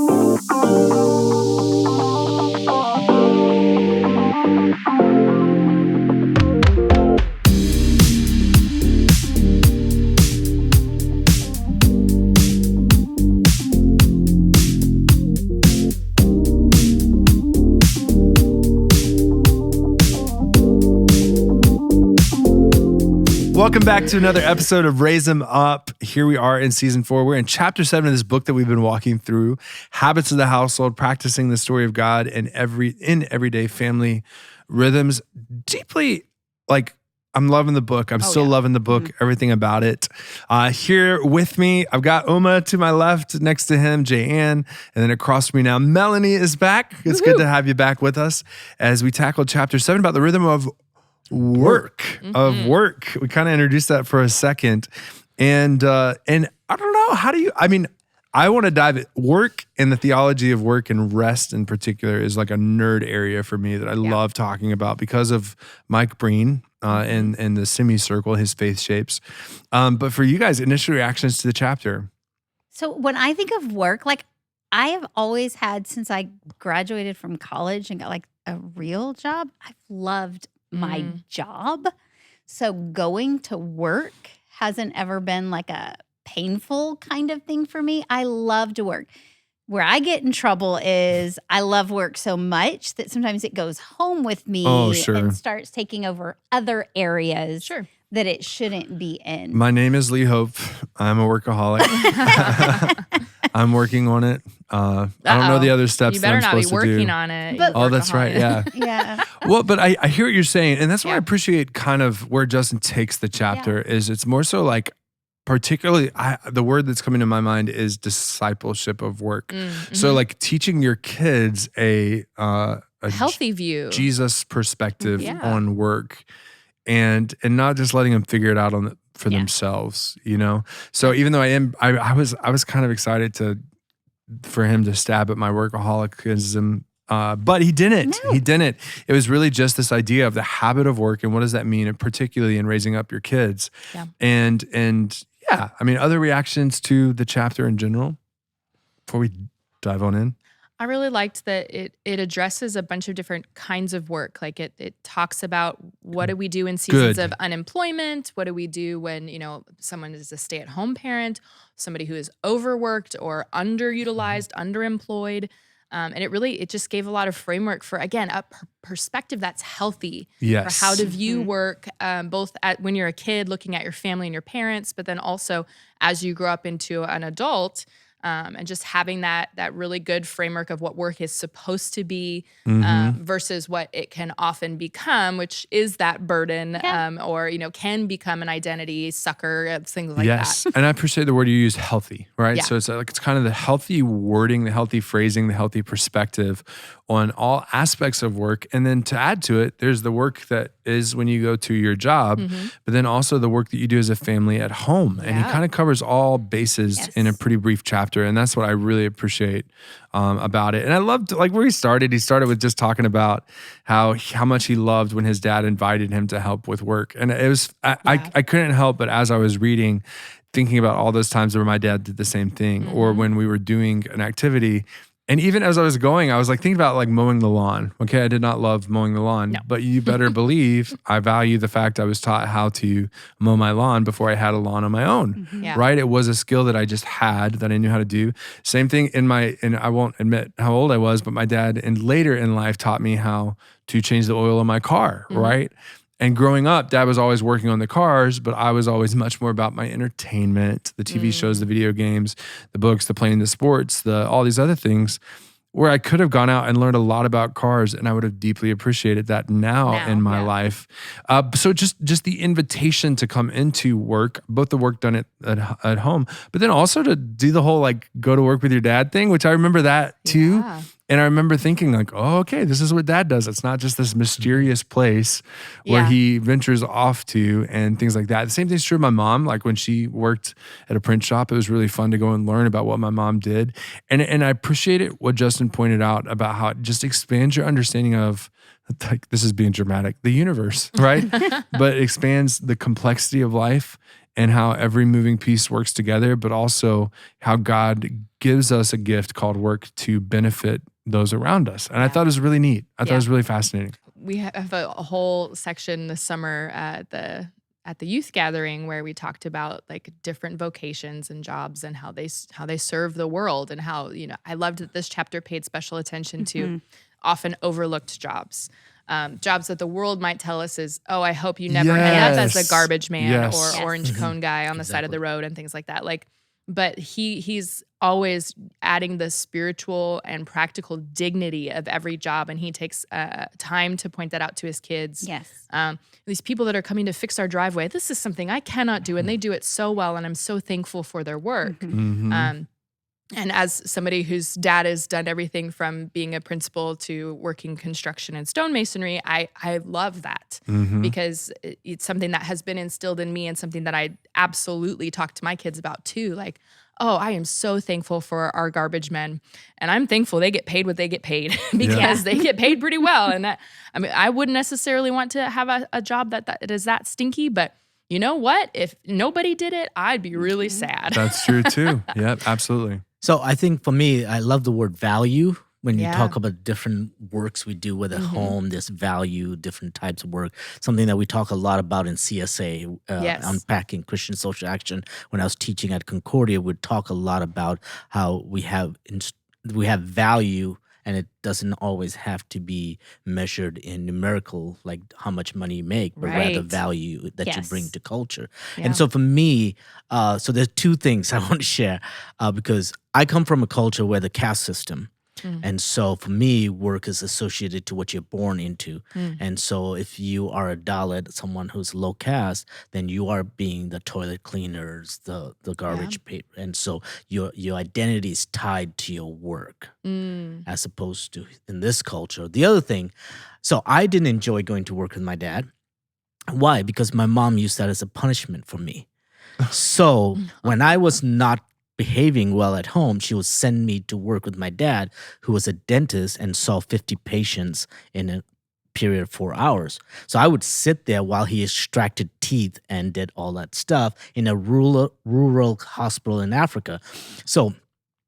Welcome back to another episode of Raise 'Em Up. Here we are in season 4. We're in chapter 7 of this book that we've been walking through, Habits of the Household, Practicing the Story of God in Everyday Family Rhythms. Deeply, I'm loving the book. I'm still loving the book, everything about it. Here with me, I've got Uma to my left, next to him, Jay-Ann, and then across from me now, Melanie is back. It's good to have you back with us as we tackle chapter 7 about the rhythm of work. We kind of introduced that for a second. And I don't know, I want to dive it. Work and the theology of work and rest in particular is like a nerd area for me that I love talking about because of Mike Breen and the semicircle, his faith shapes. But for you guys, initial reactions to the chapter. So when I think of work, I have always had, since I graduated from college and got a real job, I've loved my job. So going to work hasn't ever been a painful kind of thing for me. I love to work. Where I get in trouble is I love work so much that sometimes it goes home with me and starts taking over other areas that it shouldn't be in. My name is Lee Hope. I'm a workaholic. I'm working on it. I don't know the other steps that I'm supposed to do. You better not be working on it. But, that's right. Yeah. Yeah. Well, but I hear what you're saying. And that's why I appreciate kind of where Justin takes the chapter is it's more so particularly the word that's coming to my mind is discipleship of work. So teaching your kids a healthy view, Jesus perspective on work and not just letting them figure it out for themselves, So even though I was kind of excited for him to stab at my workaholicism, but he didn't. No. He didn't. It was really just this idea of the habit of work and what does that mean, and particularly in raising up your kids. Yeah. And other reactions to the chapter in general before we dive on in. I really liked that it addresses a bunch of different kinds of work. It talks about what do we do in seasons of unemployment? What do we do when, someone is a stay-at-home parent, somebody who is overworked or underutilized, underemployed. And it just gave a lot of framework for, again, a perspective that's healthy for how to view work, both when you're a kid looking at your family and your parents, but then also as you grow up into an adult. And just having that really good framework of what work is supposed to be versus what it can often become, which is that burden or, can become an identity sucker, things like that. Yes, and I appreciate the word you use, healthy, right? Yeah. So it's kind of the healthy wording, the healthy phrasing, the healthy perspective on all aspects of work. And then to add to it, there's the work that is when you go to your job, but then also the work that you do as a family at home. And he kind of covers all bases in a pretty brief chapter. And that's what I really appreciate about it. And I loved where he started with just talking about how much he loved when his dad invited him to help with work. And it was, I couldn't help but as I was reading, thinking about all those times where my dad did the same thing or when we were doing an activity. And even as I was going, I was thinking about mowing the lawn. Okay, I did not love mowing the lawn, but you better believe I value the fact I was taught how to mow my lawn before I had a lawn on my own, right? It was a skill that I just had that I knew how to do. Same thing and I won't admit how old I was, but my dad later in life taught me how to change the oil in my car, right? And growing up, Dad was always working on the cars, but I was always much more about my entertainment, the TV shows, the video games, the books, the playing, the sports, all these other things where I could have gone out and learned a lot about cars, and I would have deeply appreciated that now in my life. So just the invitation to come into work, both the work done at home, but then also to do the whole go to work with your dad thing, which I remember that too. Yeah. And I remember thinking oh, okay, this is what Dad does. It's not just this mysterious place where he ventures off to and things like that. The same thing's true of my mom. When she worked at a print shop, it was really fun to go and learn about what my mom did. And I appreciate it what Justin pointed out about how it just expands your understanding of, this is being dramatic, the universe, right? But it expands the complexity of life and how every moving piece works together, but also how God gives us a gift called work to benefit those around us. And I thought it was really neat. I thought it was really fascinating. We have a whole section this summer at the youth gathering where we talked about like different vocations and jobs and how they serve the world, and how, I loved that this chapter paid special attention to often overlooked jobs. Jobs that the world might tell us is, oh, I hope you never end up as a garbage man or orange cone guy on the side of the road and things like that. Like, but he's always adding the spiritual and practical dignity of every job, and he takes time to point that out to his kids. Yes. These people that are coming to fix our driveway, this is something I cannot do, and they do it so well, and I'm so thankful for their work. And as somebody whose dad has done everything from being a principal to working construction and stonemasonry, I love that because it's something that has been instilled in me, and something that I absolutely talk to my kids about too. Like, oh, I am so thankful for our garbage men, and I'm thankful they get paid what they get paid because they get paid pretty well. And I wouldn't necessarily want to have a job that is that stinky, but you know what? If nobody did it, I'd be really sad. That's true too. Yeah, absolutely. So I think for me, I love the word value. When you talk about different works we do with a home, this value, different types of work, something that we talk a lot about in CSA, unpacking Christian social action. When I was teaching at Concordia, we'd talk a lot about how we have value, and it doesn't always have to be measured in numerical, like how much money you make, but rather value that you bring to culture. Yeah. And so for me, so there's two things I want to share because I come from a culture where the caste system. And so for me, work is associated to what you're born into. And so if you are a Dalit, someone who's low caste, then you are being the toilet cleaners, the garbage paper. And so your identity is tied to your work as opposed to in this culture. The other thing, so I didn't enjoy going to work with my dad. Why? Because my mom used that as a punishment for me. So when I was not behaving well at home, she would send me to work with my dad, who was a dentist and saw 50 patients in a period of 4 hours. So I would sit there while he extracted teeth and did all that stuff in a rural hospital in Africa. So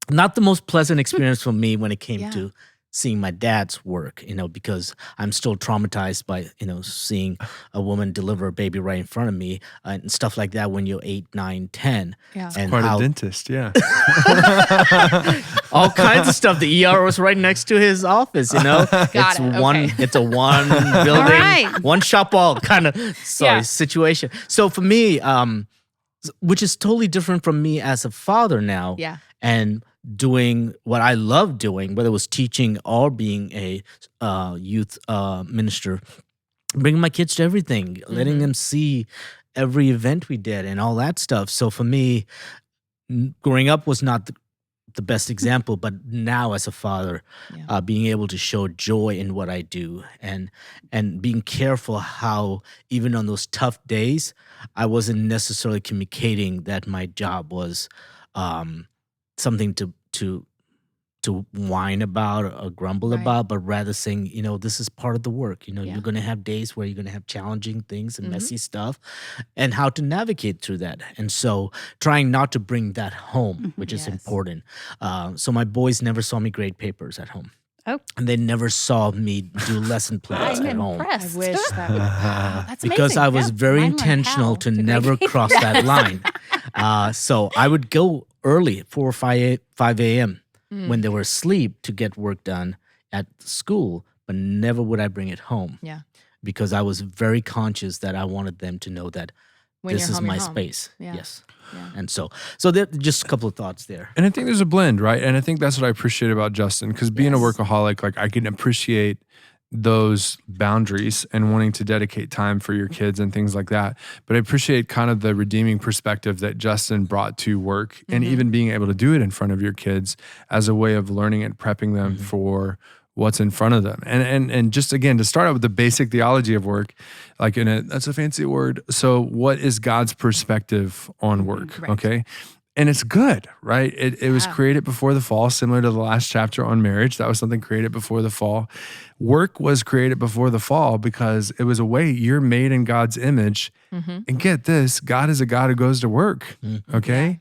not the most pleasant experience for me when it came to seeing my dad's work, because I'm still traumatized by, seeing a woman deliver a baby right in front of me and stuff like that when you're 8, 9, 10. Yeah. And quite a dentist, yeah. All kinds of stuff. The ER was right next to his office, It's a one building, one shop all kind of situation. So for me, which is totally different from me as a father now. Yeah. And doing what I love doing, whether it was teaching or being a youth minister, bringing my kids to everything, letting them see every event we did and all that stuff. So for me, growing up was not the best example, but now as a father, being able to show joy in what I do and being careful how even on those tough days, I wasn't necessarily communicating that my job was something to whine about or grumble about, but rather saying, this is part of the work. You're going to have days where you're going to have challenging things and messy stuff, and how to navigate through that. And so trying not to bring that home, which is important. So my boys never saw me grade papers at home. Oh. And they never saw me do lesson plans at home. I wish that would. That's amazing. Because I was very intentional to never cross that line. So I would go early, 4 or 5 a.m. when they were asleep to get work done at school, but never would I bring it home. Yeah. Because I was very conscious that I wanted them to know that this is my space. Yeah. Yes. Yeah. And so there just a couple of thoughts there. And I think there's a blend, right? And I think that's what I appreciate about Justin, because being a workaholic, like I can appreciate those boundaries and wanting to dedicate time for your kids and things like that. But I appreciate kind of the redeeming perspective that Justin brought to work and even being able to do it in front of your kids as a way of learning and prepping them for what's in front of them. And just again, to start out with the basic theology of work, like that's a fancy word. So what is God's perspective on work? Right. Okay. and it's good, right? It was created before the fall, similar to the last chapter on marriage. That was something created before the fall. Work was created before the fall because it was a way you're made in God's image. And get this, God is a God who goes to work, okay?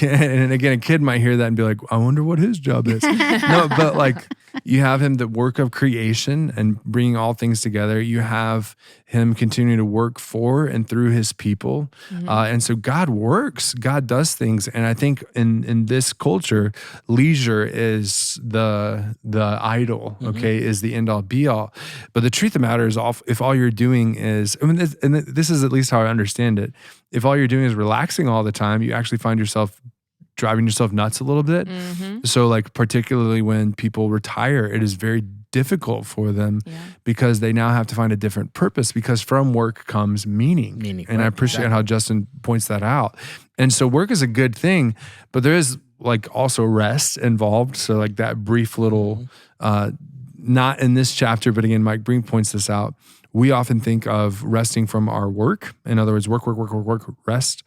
Yeah, and again, a kid might hear that and be like, I wonder what his job is. No, but like you have him, the work of creation and bringing all things together. You have him continuing to work for and through his people. And so God works, God does things. And I think in this culture, leisure is the idol, okay, is the end all be all. But the truth of the matter is, if all you're doing is, this is at least how I understand it. If all you're doing is relaxing all the time, you actually find yourself driving yourself nuts a little bit. So like particularly when people retire, it is very difficult for them because they now have to find a different purpose, because from work comes meaning. And I appreciate how Justin points that out. And so work is a good thing, but there is like also rest involved. So like that brief little, not in this chapter, but again, Mike Brink points this out. We often think of resting from our work. In other words, work, rest.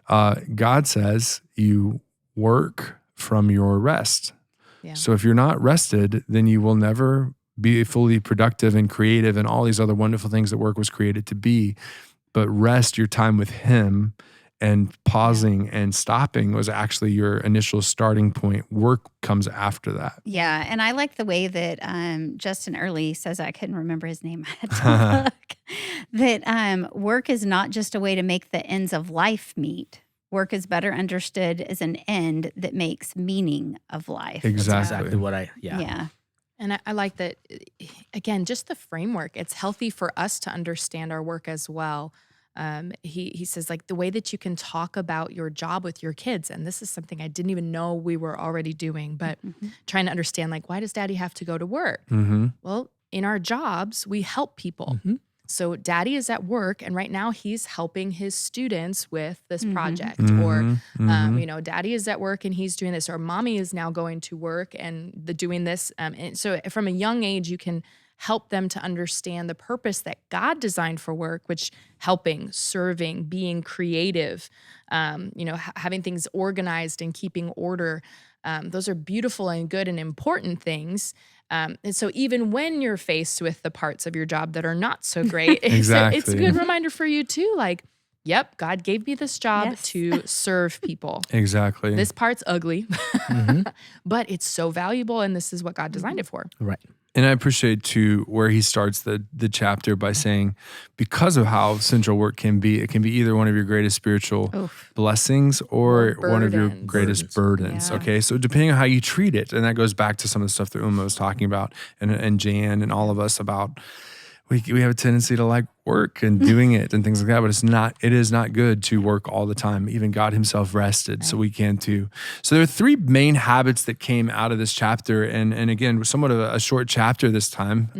God says you work from your rest. Yeah. So if you're not rested, then you will never be fully productive and creative and all these other wonderful things that work was created to be. But rest, your time with him, and pausing and stopping was actually your initial starting point. Work comes after that. Yeah, and I like the way that Justin Early says, I couldn't remember his name, I had to look, that work is not just a way to make the ends of life meet. Work is better understood as an end that makes meaning of life. Exactly what Yeah. And I like that, again, just the framework. It's healthy for us to understand our work as well. He says, like, the way that you can talk about your job with your kids, and this is something I didn't even know we were already doing, but trying to understand, like, why does daddy have to go to work? Well, in our jobs, we help people. So daddy is at work, and right now he's helping his students with this project. Or, daddy is at work and he's doing this, or mommy is now going to work and doing this. And so from a young age, you can help them to understand the purpose that God designed for work, which helping, serving, being creative, having things organized and keeping order. Those are beautiful and good and important things. And so even when you're faced with the parts of your job that are not so great, it's a good reminder for you too. Like, yep, God gave me this job to serve people. Exactly. This part's ugly, but it's so valuable, and this is what God designed it for. Right. And I appreciate too where he starts the chapter by saying, because of how central work can be, it can be either one of your greatest spiritual blessings or one of your greatest burdens. Yeah. Okay, so depending on how you treat it, and that goes back to some of the stuff that Uma was talking about, and Jan and all of us about. We have a tendency to like work and doing it and things like that, but it is not good to work all the time. Even God himself rested, so we can too. So there are three main habits that came out of this chapter, and again, somewhat of a short chapter this time.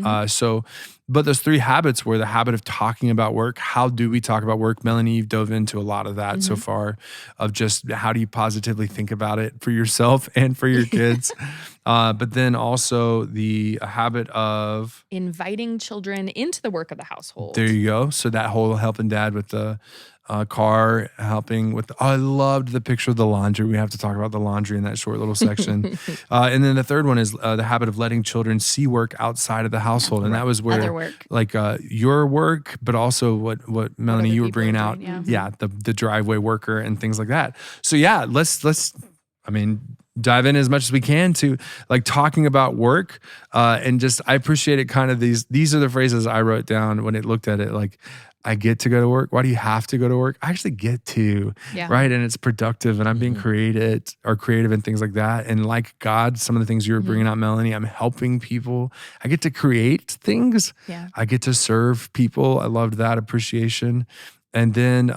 But those three habits were the habit of talking about work. How do we talk about work? Melanie, you've dove into a lot of that so far, of just how do you positively think about it for yourself and for your kids. But then also the habit of inviting children into the work of the household. There you go. So that whole helping dad with the car, helping with, I loved the picture of the laundry. We have to talk about the laundry in that short little section. And then the third one is the habit of letting children see work outside of the household. And that was where, other work. Like your work, but also what Melanie, you were bringing out. The driveway worker and things like that. So let's dive in as much as we can to like talking about work. And just, I appreciate it kind of these are the phrases I wrote down when it looked at it, like, I get to go to work. Why do you have to go to work? I actually get to, right? And it's productive, and I'm being creative and things like that. And like God, some of the things you were bringing out, Melanie, I'm helping people. I get to create things. Yeah. I get to serve people. I loved that appreciation. And then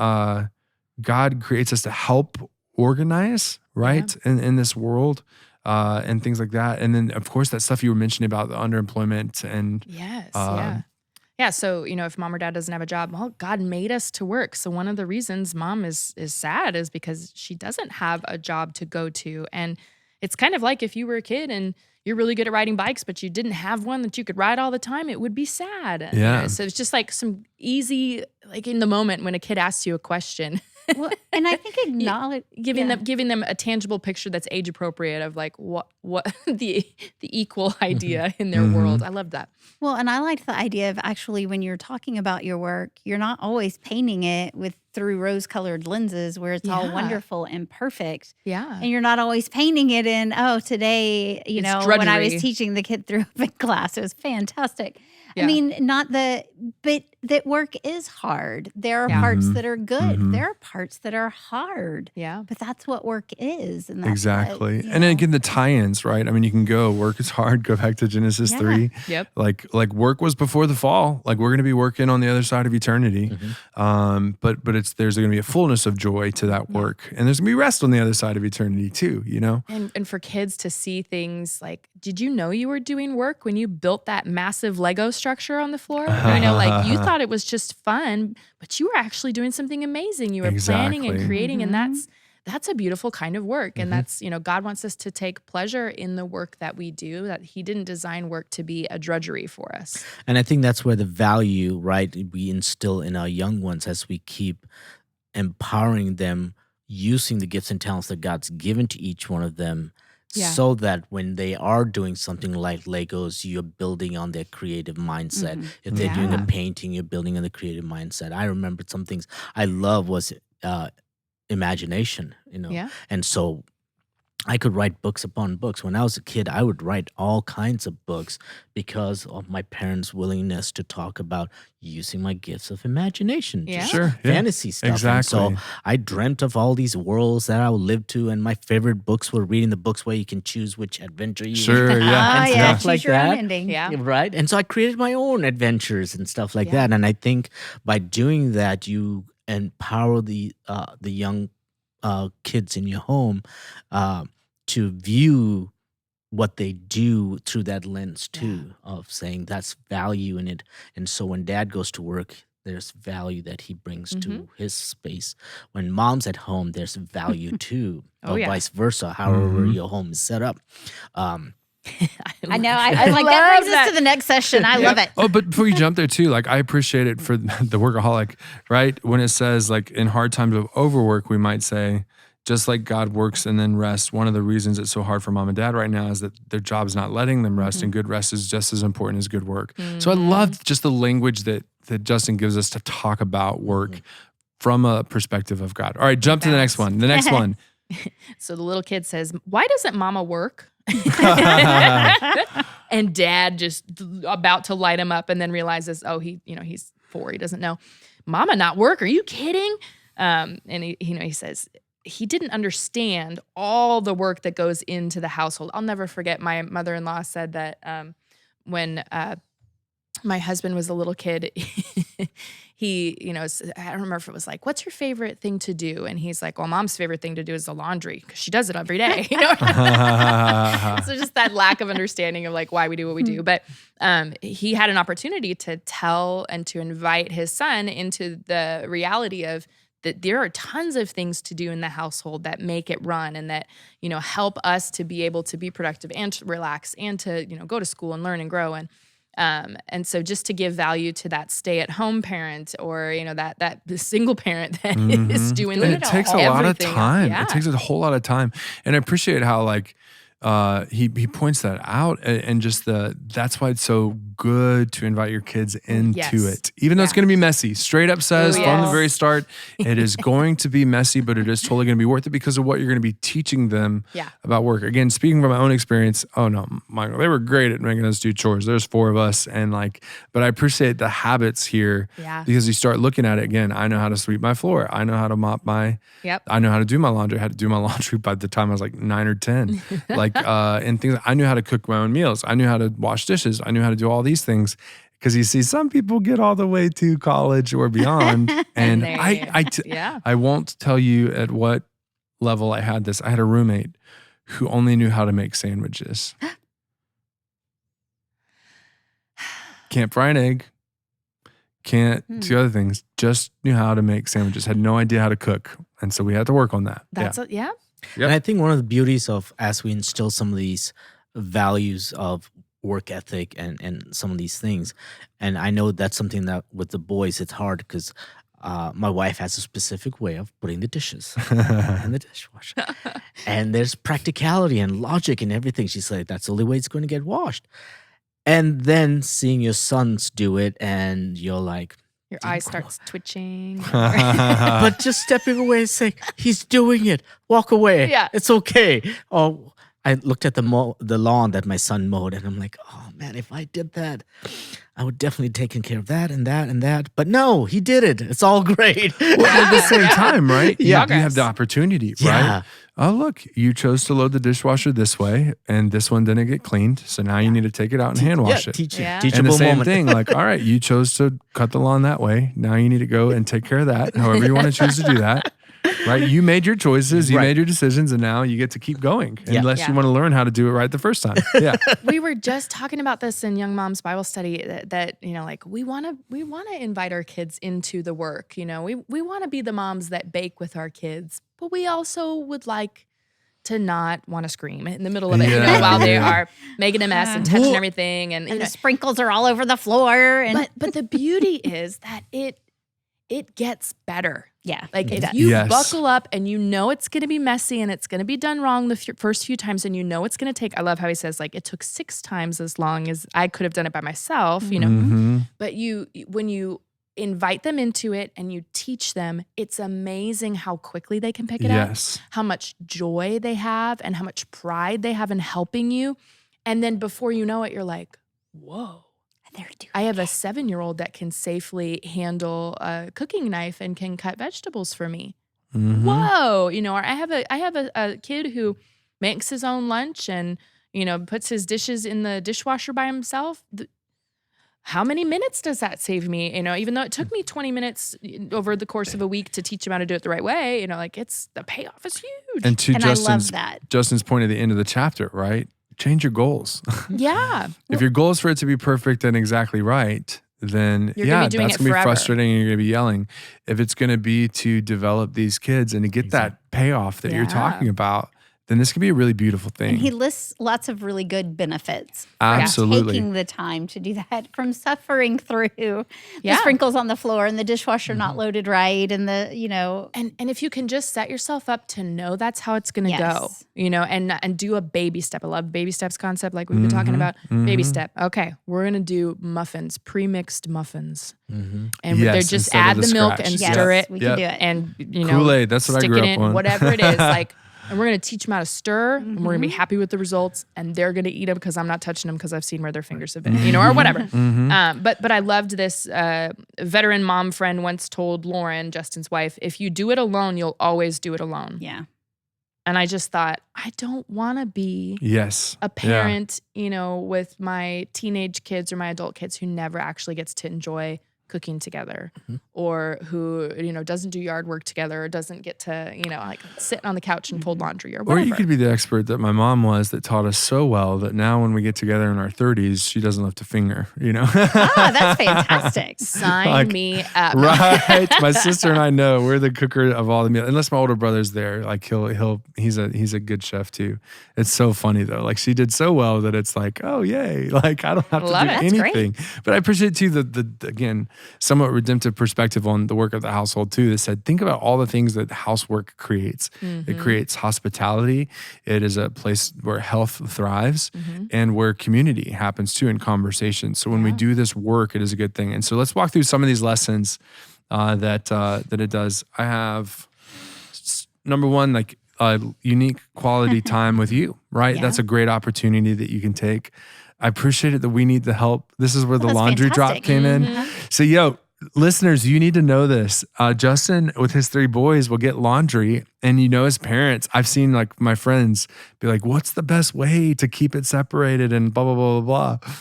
God creates us to help organize, right? In this world. And things like that. And then, of course, that stuff you were mentioning about the underemployment and Yeah, so, if mom or dad doesn't have a job, well, God made us to work. So one of the reasons mom is sad is because she doesn't have a job to go to. And it's kind of like if you were a kid and you're really good at riding bikes, but you didn't have one that you could ride all the time, it would be sad. Yeah. So it's just like some easy, like in the moment when a kid asks you a question, Well, and I think giving them a tangible picture that's age appropriate of like what the equal idea in their world. I love that. Well, and I liked the idea of actually when you're talking about your work, you're not always painting it through rose-colored lenses where it's all wonderful and perfect. Yeah. And you're not always painting it in, today, when I was teaching the kid through a class, it was fantastic. Yeah. I mean, but that work is hard. There are parts that are good. There are parts that are hard. Yeah. But that's what work is. And that's exactly. And then again, the tie-ins, right? I mean, you can go, work is hard, go back to Genesis 3. Yep. Like work was before the fall. Like we're going to be working on the other side of eternity. But there's going to be a fullness of joy to that work. And there's going to be rest on the other side of eternity too, And for kids to see things like, did you know you were doing work when you built that massive Lego structure on the floor? Like you thought it was just fun, but you were actually doing something amazing. You were planning and creating, and that's a beautiful kind of work. And that's, God wants us to take pleasure in the work that we do, that he didn't design work to be a drudgery for us. And I think that's where the value, right, we instill in our young ones as we keep empowering them, using the gifts and talents that God's given to each one of them. Yeah. So that when they are doing something like Legos, you're building on their creative mindset. If they're doing a painting, you're building on the creative mindset. I remember some things I love was imagination, And so I could write books upon books. When I was a kid, I would write all kinds of books because of my parents' willingness to talk about using my gifts of imagination. Fantasy stuff. Exactly. And so I dreamt of all these worlds that I would live to, and my favorite books were reading the books where you can choose which adventure you want. And stuff like your that. Own ending. Yeah. Right? And so I created my own adventures and stuff like that. And I think by doing that, you empower the young kids in your home to view what they do through that lens too, of saying that's value in it. And so when dad goes to work, there's value that he brings to his space. When mom's at home, there's value too, or vice versa, however your home is set up. I know. I like that brings us to the next session. I love it. Oh, but before you jump there too, like I appreciate it for the workaholic, right? When it says like in hard times of overwork, we might say, just like God works and then rests, one of the reasons it's so hard for mom and dad right now is that their job's not letting them rest, and good rest is just as important as good work. So I love just the language that Justin gives us to talk about work from a perspective of God. All right, jump to the next one. The next one. So the little kid says, "Why doesn't mama work?" And dad just about to light him up and then realizes, he's 4, he doesn't know. Mama not work? Are you kidding? And he says, he didn't understand all the work that goes into the household. I'll never forget my mother-in-law said that when my husband was a little kid, he, I don't remember if it was like, what's your favorite thing to do? And he's like, well, mom's favorite thing to do is the laundry because she does it every day. So just that lack of understanding of like why we do what we do. But he had an opportunity to tell and to invite his son into the reality of that there are tons of things to do in the household that make it run and that, help us to be able to be productive and to relax and to, go to school and learn and grow. And so just to give value to that stay-at-home parent or, that single parent that is doing it takes a lot of time. Yeah. It takes a whole lot of time. And I appreciate how he points that out and just that's why it's so good to invite your kids into it. Even though it's going to be messy. Straight up says from the very start, it is going to be messy, but it is totally going to be worth it because of what you're going to be teaching them about work. Again, speaking from my own experience, Michael, they were great at making us do chores. There's 4 of us but I appreciate the habits here because you start looking at it again. I know how to sweep my floor. I know how to mop I know how to do my laundry. I had to do my laundry by the time I was like 9 or 10. And things. I knew how to cook my own meals. I knew how to wash dishes. I knew how to do all these things. Because you see, some people get all the way to college or beyond, and I won't tell you at what level I had this. I had a roommate who only knew how to make sandwiches. Can't fry an egg. Can't do other things. Just knew how to make sandwiches. Had no idea how to cook, and so we had to work on that. Yep. And I think one of the beauties of as we instill some of these values of work ethic and some of these things, and I know that's something that with the boys it's hard because my wife has a specific way of putting the dishes in the dishwasher. And there's practicality and logic and everything. She's like, that's the only way it's going to get washed. And then seeing your sons do it and you're like, your eye starts twitching. but just stepping away and saying, he's doing it. Walk away. Yeah. It's okay. Oh, I looked at the lawn that my son mowed and I'm like, oh man, if I did that, I would definitely taken care of that and that and that. But no, he did it. It's all great. Well, at the same time, right? Yeah. You have the opportunity, right? Yeah. Oh, look, you chose to load the dishwasher this way, and this one didn't get cleaned. So now you need to take it out and hand wash it. Yeah. And the same thing, like, all right, you chose to cut the lawn that way. Now you need to go and take care of that, however you want to choose to do that. Right? You made your choices, you made your decisions, and now you get to keep going unless you want to learn how to do it right the first time. Yeah. We were just talking about this in Young Moms Bible Study that you know, like we want to invite our kids into the work. You know, we want to be the moms that bake with our kids, but we also would like to not want to scream in the middle of it, you know, while they are making a mess and touching everything, and the sprinkles are all over the floor. And but the beauty is that it gets better. Yeah. Like if you buckle up and you know it's going to be messy and it's going to be done wrong the first few times, and you know it's going to take, I love how he says, like, it took 6 times as long as I could have done it by myself, you know, but when you invite them into it and you teach them, it's amazing how quickly they can pick it up, how much joy they have and how much pride they have in helping you. And then before you know it, you're like, whoa. I have a 7-year-old that can safely handle a cooking knife and can cut vegetables for me. Whoa. You know, or I have a kid who makes his own lunch and, you know, puts his dishes in the dishwasher by himself. How many minutes does that save me? You know, even though it took me 20 minutes over the course of a week to teach him how to do it the right way, you know, like the payoff is huge. And to I love that. Justin's point at the end of the chapter, right? Change your goals. Yeah. If your goal is for it to be perfect and exactly right, then that's going to be frustrating and you're going to be yelling. If it's going to be to develop these kids and to get that payoff that you're talking about, then this could be a really beautiful thing. And he lists lots of really good benefits. Absolutely. Taking the time to do that, from suffering through the sprinkles on the floor and the dishwasher not loaded right, and the, you know. And if you can just set yourself up to know that's how it's going to go, you know, and do a baby step. I love baby steps concept, like we've been talking about. Baby step. Okay, we're going to do muffins, pre-mixed muffins. And they're just add the milk and stir it. We can do it. And, you know, Kool-Aid, that's what I grew up on. Whatever it is, like. And we're going to teach them how to stir, and we're going to be happy with the results, and they're going to eat them because I'm not touching them because I've seen where their fingers have been, you know, or whatever. But I loved this. Veteran mom friend once told Lauren, Justin's wife, if you do it alone, you'll always do it alone. Yeah. And I just thought, I don't want to be a parent, you know, with my teenage kids or my adult kids who never actually gets to enjoy cooking together, or who, you know, doesn't do yard work together, or doesn't get to, you know, like sit on the couch and fold laundry or whatever. Or you could be the expert that my mom was, that taught us so well that now when we get together in our 30s, she doesn't lift a finger, you know? That's fantastic. Sign me up. Right. My sister and I know we're the cooker of all the meals, unless my older brother's there. Like he's a good chef too. It's so funny though. Like she did so well that it's like, oh yay. Like I don't have to do anything. But I appreciate too the again, somewhat redemptive perspective on the work of the household too, that said, think about all the things that housework creates. It creates hospitality. It is a place where health thrives and where community happens too, in conversation. So when we do this work, it is a good thing. And so let's walk through some of these lessons that it does. I have number one, like unique quality time with you, right? Yeah. That's a great opportunity that you can take. I appreciate it that we need the help. This is where the laundry drop came in. So, listeners, you need to know this. Justin, with his 3 boys, will get laundry. And, you know, as parents, I've seen like my friends be like, what's the best way to keep it separated and blah, blah, blah, blah, blah.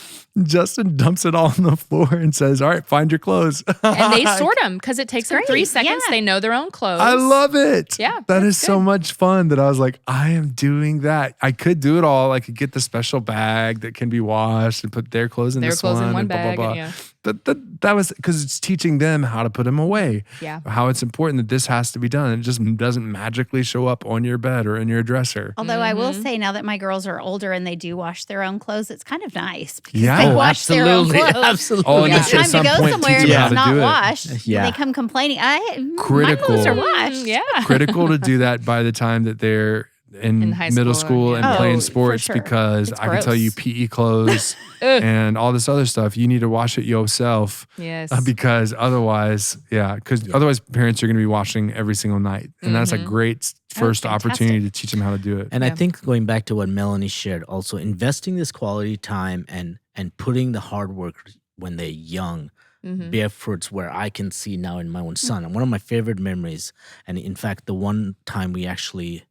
Justin dumps it all on the floor and says, all right, find your clothes. And they sort them because it takes them 3 seconds. Yeah. They know their own clothes. I love it. Yeah. That is so much fun that I was like, I am doing that. I could do it all. I could get the special bag that can be washed and put their clothes in this one. In one and bag. Blah, blah, blah. That was because it's teaching them how to put them away. Yeah. How it's important that this has to be done. It just doesn't matter magically show up on your bed or in your dresser. Although I will say now that my girls are older and they do wash their own clothes, it's kind of nice because Yeah. they Oh, wash their own clothes. Absolutely. Oh, and Yeah. it's at Time to some go point somewhere teach and them how it's to not do it. washed. Yeah. And they come complaining. My Critical. clothes are washed. Yeah. Critical to do that by the time that they're in high middle school, school and yeah. playing Oh, for sports sure. because It's I can tell you gross. PE clothes and all this other stuff. You need to wash it yourself Yes. because otherwise, otherwise parents are going to be washing every single night. And that's a great first opportunity to teach them how to do it. And I think going back to what Melanie shared, also investing this quality time and putting the hard work when they're young bear fruits where I can see now in my own son. And one of my favorite memories, and in fact, the one time we actually,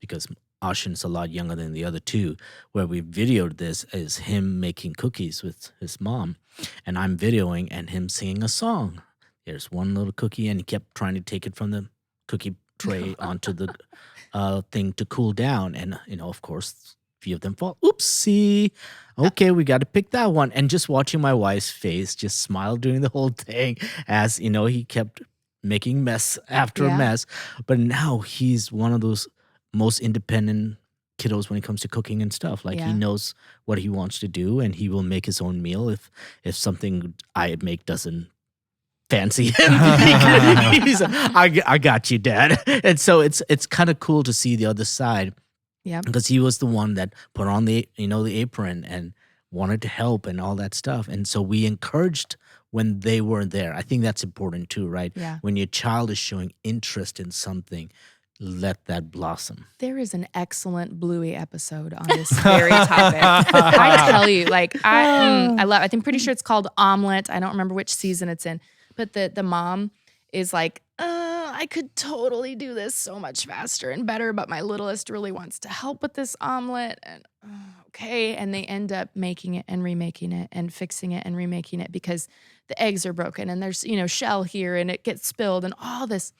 because Ashin's a lot younger than the other two, where we videoed this is him making cookies with his mom. And I'm videoing and him singing a song. There's one little cookie and he kept trying to take it from the cookie tray onto the thing to cool down. And, of course, a few of them fall. Oopsie. Okay, we got to pick that one. And just watching my wife's face just smile during the whole thing as, he kept making mess after mess. But now he's one of those most independent kiddos when it comes to cooking and stuff. Like he knows what he wants to do and he will make his own meal if something I make doesn't fancy him. He's like, I got you, Dad. And so it's kind of cool to see the other side. Yeah. Because he was the one that put on the apron and wanted to help and all that stuff. And so we encouraged when they weren't there. I think that's important too, right? Yeah. When your child is showing interest in something, let that blossom. There is an excellent Bluey episode on this very topic. I tell you, I'm pretty sure it's called Omelet. I don't remember which season it's in, but the mom is like, I could totally do this so much faster and better, but my littlest really wants to help with this omelet. And okay. And they end up making it and remaking it and fixing it and remaking it because the eggs are broken and there's, shell here and it gets spilled and all this.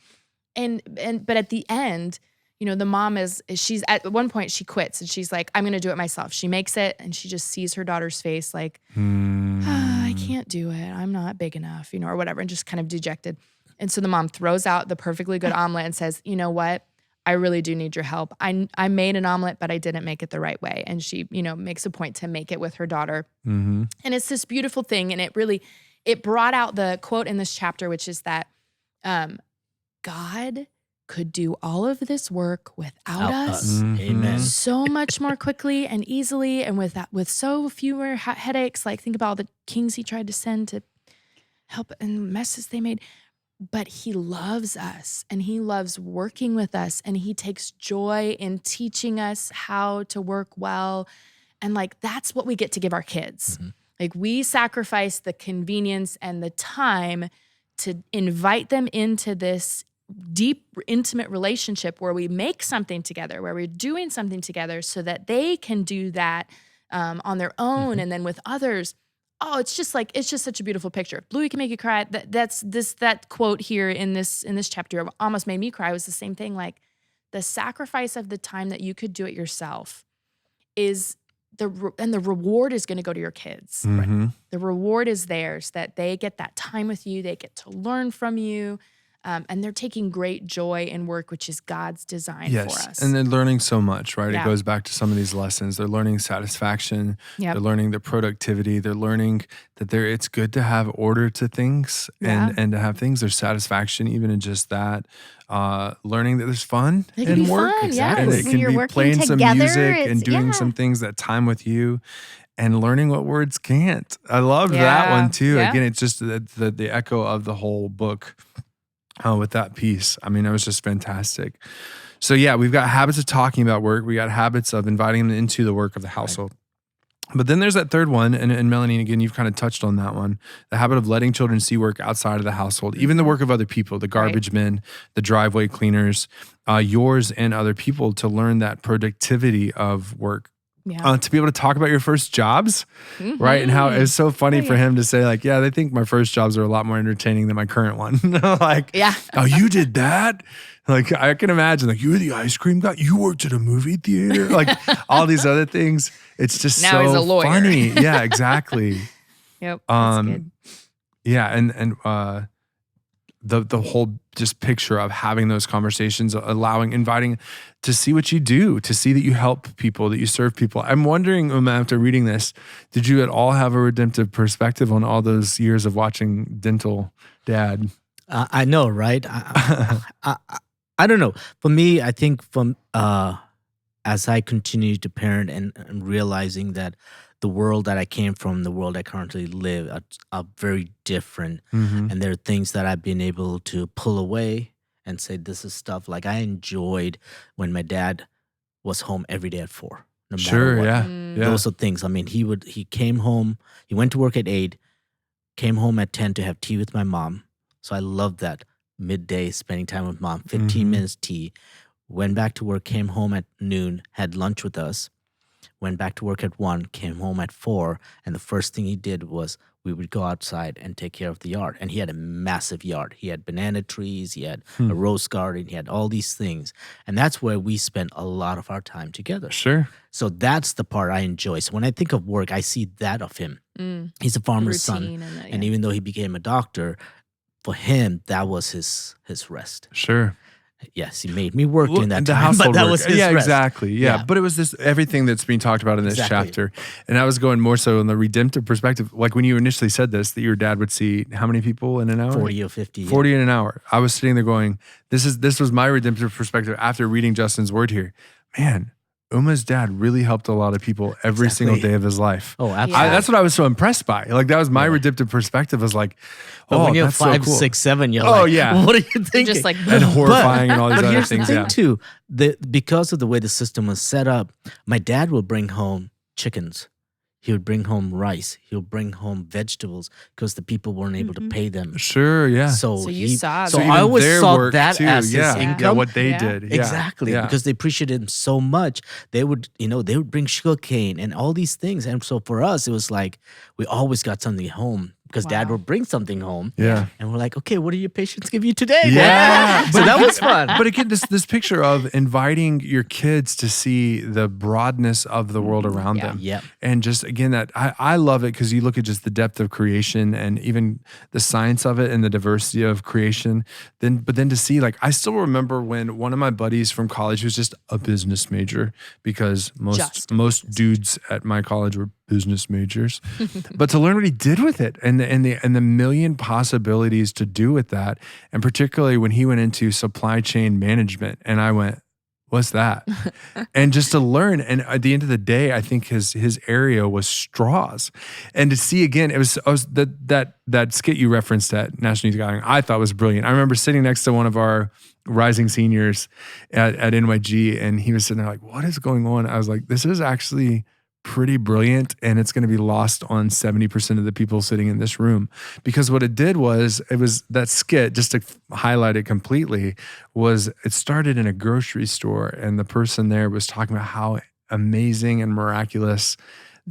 But at the end, the mom she's at one point she quits and she's like, I'm going to do it myself. She makes it and she just sees her daughter's face like, I can't do it. I'm not big enough, or whatever, and just kind of dejected. And so the mom throws out the perfectly good omelet and says, you know what? I really do need your help. I made an omelet, but I didn't make it the right way. And she, makes a point to make it with her daughter. Mm-hmm. And it's this beautiful thing. And it brought out the quote in this chapter, which is that God could do all of this work without us. Mm-hmm. Amen. So much more quickly and easily and with so fewer headaches. Like think about all the kings he tried to send to help and messes they made. But he loves us and he loves working with us and he takes joy in teaching us how to work well. And that's what we get to give our kids. Mm-hmm. We sacrifice the convenience and the time to invite them into this deep, intimate relationship where we make something together, where we're doing something together so that they can do that on their own. Mm-hmm. And then with others, it's just such a beautiful picture. Bluey can make you cry. That quote here in this chapter almost made me cry. It was the same thing. Like the sacrifice of the time that you could do it yourself is the reward is going to go to your kids. Mm-hmm. Right? The reward is theirs, that they get that time with you. They get to learn from you. And they're taking great joy in work, which is God's design for us. And they're learning so much, right? Yeah. It goes back to some of these lessons. They're learning satisfaction. Yep. They're learning the productivity. They're learning that it's good to have order to things and to have things. There's satisfaction even in just that. Learning that there's fun in work. Fun, Exactly. yes. And it When can you're be working playing some together, music and doing yeah. some things that time with you. And learning what words can't. I love that one too. Yeah. Again, it's just the echo of the whole book. With that piece. I mean, it was just fantastic. So yeah, we've got habits of talking about work. We got habits of inviting them into the work of the household. Right. But then there's that third one, and Melanie, again, you've kind of touched on that one, the habit of letting children see work outside of the household, even the work of other people, the garbage men, the driveway cleaners, yours and other people, to learn that productivity of work. Yeah. To be able to talk about your first jobs, right? And how it's so funny for him to say like, yeah, they think my first jobs are a lot more entertaining than my current one. Oh, you did that? Like, I can imagine, like, you were the ice cream guy. You worked at a movie theater. Like, all these other things. It's just now so he's a lawyer. funny. Yeah, exactly. Yep. That's good. Yeah, and the whole just picture of having those conversations, inviting to see what you do, to see that you help people, that you serve people. I'm wondering, Uma, after reading this, did you at all have a redemptive perspective on all those years of watching Dental Dad? I know, right? I don't know. For me, I think as I continue to parent and realizing that the world that I came from, the world I currently live, are very different. Mm-hmm. And there are things that I've been able to pull away and say, this is stuff like I enjoyed when my dad was home every day at 4. No matter what. Yeah. Those are things. I mean, he came home, he went to work at 8, came home at 10 to have tea with my mom. So I loved that midday spending time with mom, 15 minutes tea, went back to work, came home at noon, had lunch with us, went back to work at 1, came home at 4, and the first thing he did was we would go outside and take care of the yard. And he had a massive yard. He had banana trees, he had a rose garden, he had all these things. And that's where we spent a lot of our time together. Sure. So that's the part I enjoy. So when I think of work, I see that of him. He's a farmer's son. And even though he became a doctor, for him, that was his rest. Sure. Yes, he made me work in that the time, household but that work. was his Yeah, rest. exactly. Yeah. But it was this everything that's being talked about in this chapter. And I was going more so in the redemptive perspective. Like when you initially said this, that your dad would see how many people in an hour? 40 or 50. 40 in an hour. I was sitting there going, this was my redemptive perspective after reading Justin's word here. Man, Uma's dad really helped a lot of people every single day of his life. Oh, absolutely. That's what I was so impressed by. Like that was my redemptive perspective. Was like, but when you're that's 5, so cool. 6, 7, you're Oh, like, yeah. what are you thinking? Just like and horrifying and all these But other here's things. the thing too, because of the way the system was set up, my dad will bring home chickens. He would bring home rice. He would bring home vegetables because the people weren't able to pay them. Sure, yeah. So you saw So that. I even always their saw work that too, as his yeah. income. Yeah, what they Yeah. did. Yeah. Exactly, Yeah. because they appreciated him so much. They would bring sugar cane and all these things. And so for us, it was like we always got something home because dad would bring something home. Yeah. And we're like, okay, what do your patients give you today? Yeah. So that was fun. But again, this picture of inviting your kids to see the broadness of the world around them. Yeah. And just again, that I love it because you look at just the depth of creation and even the science of it and the diversity of creation. But then to see, like, I still remember when one of my buddies from college, who's just a business major, because most dudes at my college were business majors, but to learn what he did with it and the million possibilities to do with that, and particularly when he went into supply chain management, and I went, what's that? And just to learn, and at the end of the day, I think his area was straws, and to see again, it was that skit you referenced at National Youth Gathering, I thought was brilliant. I remember sitting next to one of our rising seniors at NYG, and he was sitting there like, what is going on? I was like, this is actually pretty brilliant, and it's going to be lost on 70% of the people sitting in this room, because what it did was, it was that skit, just to highlight it completely, was it started in a grocery store, and the person there was talking about how amazing and miraculous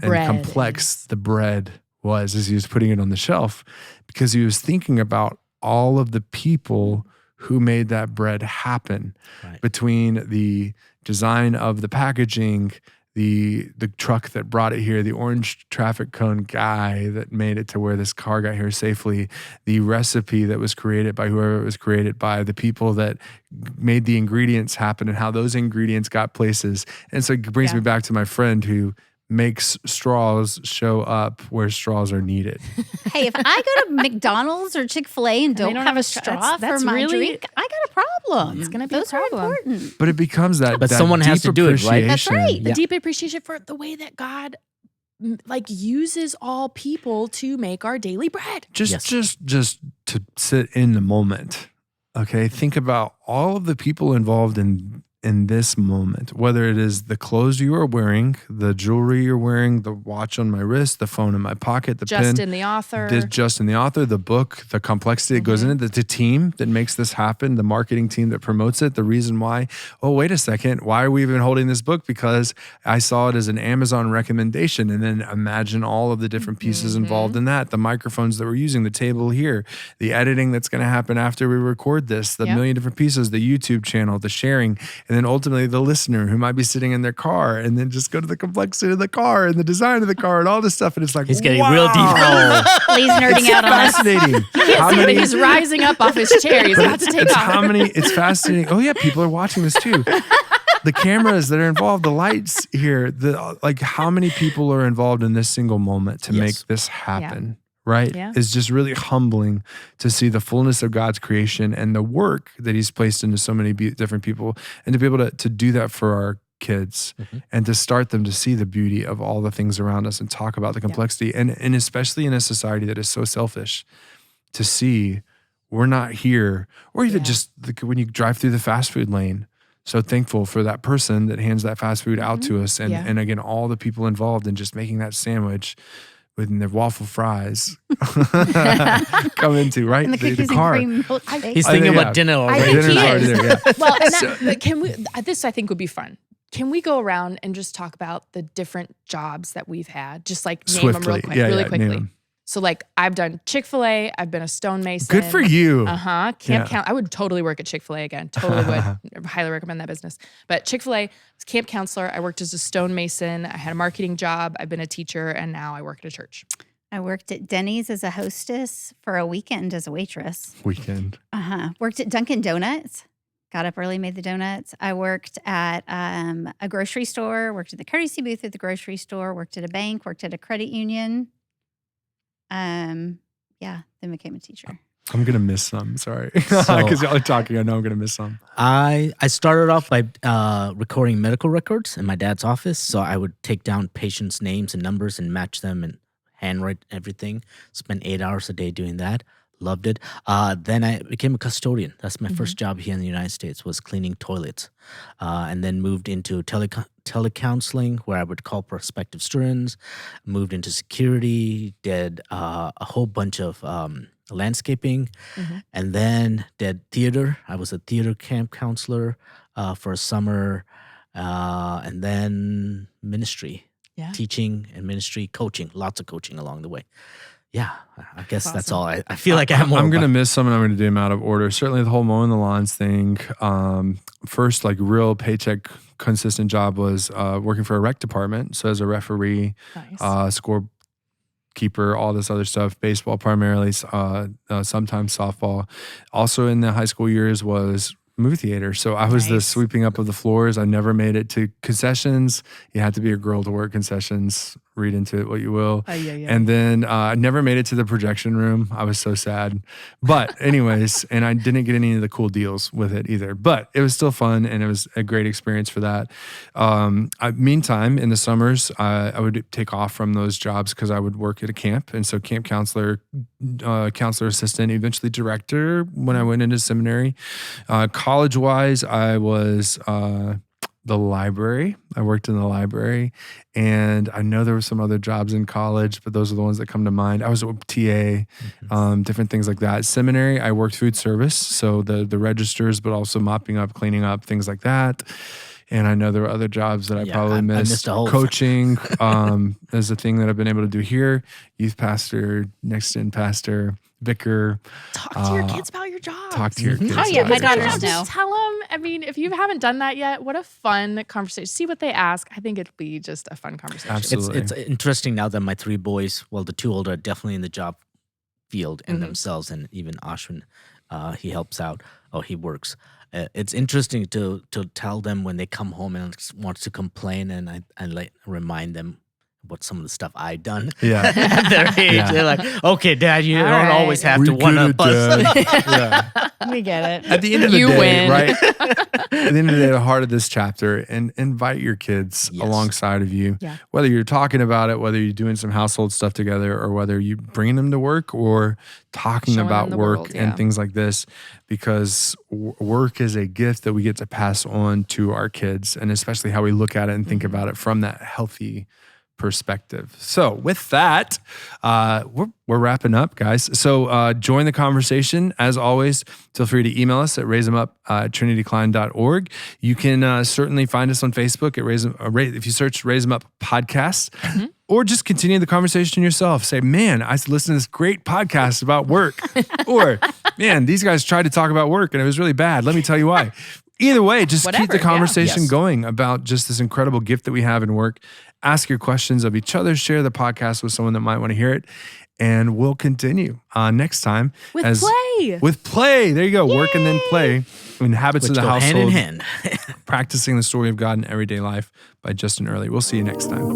and complex the bread was as he was putting it on the shelf, because he was thinking about all of the people who made that bread happen, between the design of the packaging, the truck that brought it here, the orange traffic cone guy that made it to where this car got here safely, the recipe that was created by whoever it was created by, the people that made the ingredients happen, and how those ingredients got places. And so it brings me back to my friend who makes straws show up where straws are needed. Hey, if I go to McDonald's or Chick-fil-A and don't have a straw for my drink, I got a problem. It's going to be a problem. Are important. But it becomes that. But that someone has deep to do it, right? That's right. The deep appreciation for the way that God like uses all people to make our daily bread. Just to sit in the moment. Okay, think about all of the people involved in this moment, whether it is the clothes you are wearing, the jewelry you're wearing, the watch on my wrist, the phone in my pocket, the pen. Justin, the author. The book, the complexity that goes in it, the team that makes this happen, the marketing team that promotes it, the reason why. Oh, wait a second. Why are we even holding this book? Because I saw it as an Amazon recommendation. And then imagine all of the different pieces involved in that, the microphones that we're using, the table here, the editing that's going to happen after we record this, the million different pieces, the YouTube channel, the sharing. And And then ultimately the listener who might be sitting in their car, and then just go to the complexity of the car and the design of the car and all this stuff. And it's like, he's getting real deep. He's nerding out on us. Fascinating. He's rising up off his chair. He's about to take off. It's fascinating. Oh yeah, people are watching this too. The cameras that are involved, the lights here, how many people are involved in this single moment to make this happen, right? Yeah. It's just really humbling to see the fullness of God's creation and the work that he's placed into so many different people, and to be able to do that for our kids and to start them to see the beauty of all the things around us and talk about the complexity. And especially in a society that is so selfish, to see we're not here, or even just when you drive through the fast food lane, so thankful for that person that hands that fast food out to us. And again, all the people involved in just making that sandwich with their waffle fries come into, right? And the cookies the car. and cream. He's thinking about dinner already. Dinner's already there, yeah. Well, but can we, this I think would be fun. Can we go around and just talk about the different jobs that we've had? Just like name them real quick, really quickly. So like I've done Chick-fil-A, I've been a stonemason. Good for you. Camp I would totally work at Chick-fil-A again. Totally would. Highly recommend that business. But Chick-fil-A, I was camp counselor. I worked as a stonemason. I had a marketing job. I've been a teacher, and now I work at a church. I worked at Denny's as a hostess for a weekend as a waitress. Worked at Dunkin' Donuts. Got up early, made the donuts. I worked at a grocery store, worked at the courtesy booth at the grocery store, worked at a bank, worked at a credit union. Then became a teacher. I'm going to miss some, sorry. Because y'all are talking, I know I'm going to miss some. I started off by recording medical records in my dad's office. So I would take down patients' names and numbers and match them and handwrite everything. Spent 8 hours a day doing that. Loved it. Then I became a custodian. That's my first job here in the United States, was cleaning toilets. And then moved into telecounseling, where I would call prospective students. Moved into security, did a whole bunch of landscaping, and then did theater. I was a theater camp counselor for a summer, and then ministry, teaching and ministry, coaching, lots of coaching along the way. Yeah, I guess that's all. I feel like I have more. I'm going to miss some, and I'm going to do them out of order. Certainly the whole mowing the lawns thing. First, like real paycheck consistent job was working for a rec department. So as a referee, scorekeeper, all this other stuff, baseball primarily, sometimes softball. Also in the high school years was movie theater. So I was the sweeping up of the floors. I never made it to concessions. You had to be a girl to work concessions. Read into it what you will. And then I never made it to the projection room. I was so sad. But anyways, and I didn't get any of the cool deals with it either. But it was still fun, and it was a great experience for that. Meantime, in the summers, I would take off from those jobs because I would work at a camp. And so camp counselor, counselor assistant, eventually director when I went into seminary. College-wise, I was... the library. I worked in the library, and I know there were some other jobs in college, but those are the ones that come to mind. I was a TA, different things like that. Seminary, I worked food service, so the registers, but also mopping up, cleaning up, things like that. And I know there were other jobs that I probably missed. Coaching is a thing that I've been able to do here. Youth pastor, next in pastor, vicar. Talk to your kids about your job. Talk to your kids. Oh yeah, my daughters know. Just tell them. I mean, if you haven't done that yet, what a fun conversation. See what they ask. I think it'd be just a fun conversation. Absolutely. It's interesting now that my three boys, well, the two older are definitely in the job field in themselves, and even Ashwin, he helps out. Oh, he works. It's interesting to tell them when they come home and want to complain, and I like remind them what some of the stuff I've done at their age. Yeah. They're like, okay, Dad, you don't always have to one-up us. We get it. At the end of the day, win. right? At the end of the day, the heart of this chapter, and invite your kids alongside of you. Yeah. Whether you're talking about it, whether you're doing some household stuff together, or whether you bringing them to work or talking about work and things like this, because work is a gift that we get to pass on to our kids, and especially how we look at it and think about it from that healthy perspective. So with that, we're wrapping up, guys. So join the conversation. As always, feel free to email us at raiseemup@trinityklein.org. You can certainly find us on Facebook at if you search Raise 'em Up Podcast, or just continue the conversation yourself. Say, man, I listened to this great podcast about work. Or, man, these guys tried to talk about work and it was really bad. Let me tell you why. Either way, just keep the Whatever, conversation Yes. going about just this incredible gift that we have in work. Ask your questions of each other. Share the podcast with someone that might want to hear it. And we'll continue next time. With play. With play. There you go. Yay. Work and then play. In Habits of the go Household. hand in hand. Practicing the Story of God in Everyday Life by Justin Earley. We'll see you next time.